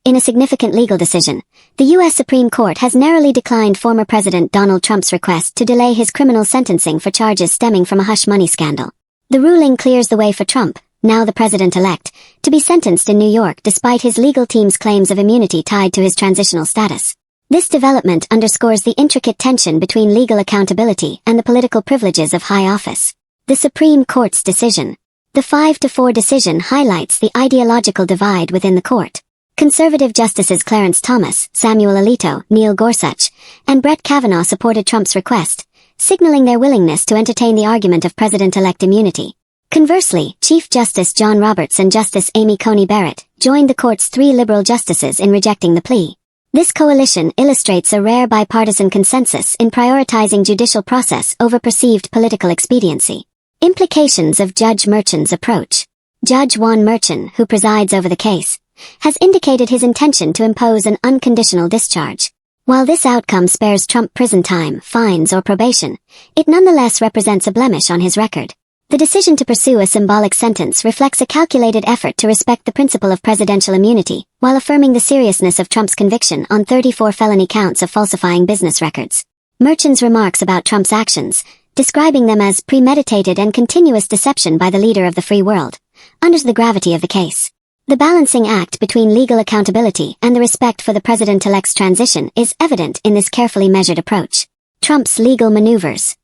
In a significant legal decision, the U.S. Supreme Court has narrowly declined former President Donald Trump's request to delay his criminal sentencing for charges stemming from a hush money scandal. The ruling clears the way for Trump, now the president-elect, to be sentenced in New York despite his legal team's claims of immunity tied to his transitional status. This development underscores the intricate tension between legal accountability and the political privileges of high office. The Supreme Court's decision. The 5-4 decision highlights the ideological divide within the court. Conservative Justices Clarence Thomas, Samuel Alito, Neil Gorsuch, and Brett Kavanaugh supported Trump's request, signaling their willingness to entertain the argument of president-elect immunity. Conversely, Chief Justice John Roberts and Justice Amy Coney Barrett joined the court's 3 liberal justices in rejecting the plea. This coalition illustrates a rare bipartisan consensus in prioritizing judicial process over perceived political expediency. Implications of Judge Merchan's approach. Judge Juan Merchan, who presides over the case, has indicated his intention to impose an unconditional discharge. While this outcome spares Trump prison time, fines or probation, it nonetheless represents a blemish on his record. The decision to pursue a symbolic sentence reflects a calculated effort to respect the principle of presidential immunity, while affirming the seriousness of Trump's conviction on 34 felony counts of falsifying business records. Merchan's remarks about Trump's actions, describing them as premeditated and continuous deception by the leader of the free world, underscores the gravity of the case. The balancing act between legal accountability and the respect for the president-elect's transition is evident in this carefully measured approach. Trump's legal maneuvers.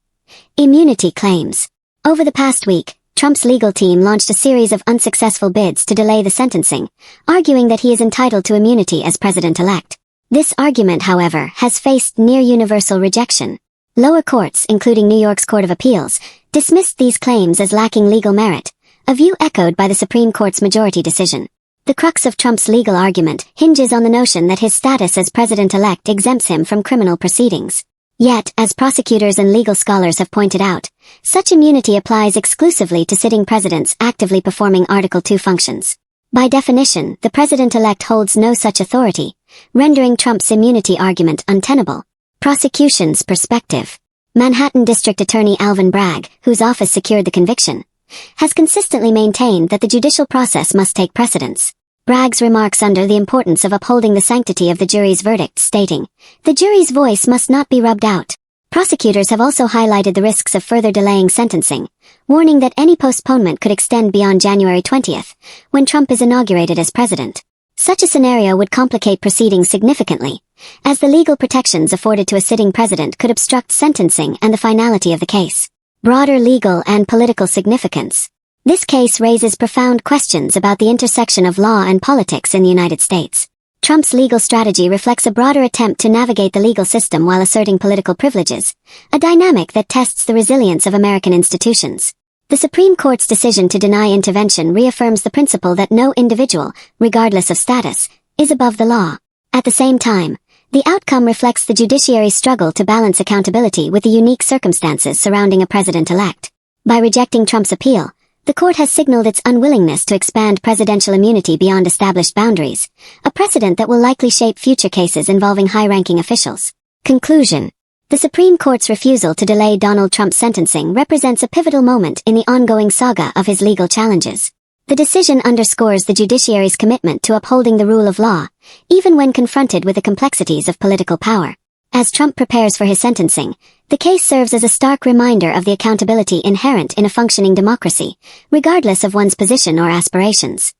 Immunity claims. Over the past week, Trump's legal team launched a series of unsuccessful bids to delay the sentencing, arguing that he is entitled to immunity as president-elect. This argument, however, has faced near-universal rejection. Lower courts, including New York's Court of Appeals, dismissed these claims as lacking legal merit, a view echoed by the Supreme Court's majority decision. The crux of Trump's legal argument hinges on the notion that his status as president-elect exempts him from criminal proceedings. Yet, as prosecutors and legal scholars have pointed out, such immunity applies exclusively to sitting presidents actively performing Article II functions. By definition, the president-elect holds no such authority, rendering Trump's immunity argument untenable. Prosecution's perspective. Manhattan District Attorney Alvin Bragg, whose office secured the conviction, has consistently maintained that the judicial process must take precedence. Bragg's remarks under the importance of upholding the sanctity of the jury's verdict, stating, "The jury's voice must not be rubbed out." Prosecutors have also highlighted the risks of further delaying sentencing, warning that any postponement could extend beyond January 20th, when Trump is inaugurated as president. Such a scenario would complicate proceedings significantly, as the legal protections afforded to a sitting president could obstruct sentencing and the finality of the case. Broader legal and political significance. This case raises profound questions about the intersection of law and politics in the United States. Trump's legal strategy reflects a broader attempt to navigate the legal system while asserting political privileges, a dynamic that tests the resilience of American institutions. The Supreme Court's decision to deny intervention reaffirms the principle that no individual, regardless of status, is above the law. At the same time, the outcome reflects the judiciary's struggle to balance accountability with the unique circumstances surrounding a president-elect. By rejecting Trump's appeal, the court has signaled its unwillingness to expand presidential immunity beyond established boundaries, a precedent that will likely shape future cases involving high-ranking officials. Conclusion. The Supreme Court's refusal to delay Donald Trump's sentencing represents a pivotal moment in the ongoing saga of his legal challenges. The decision underscores the judiciary's commitment to upholding the rule of law, even when confronted with the complexities of political power. As Trump prepares for his sentencing, the case serves as a stark reminder of the accountability inherent in a functioning democracy, regardless of one's position or aspirations.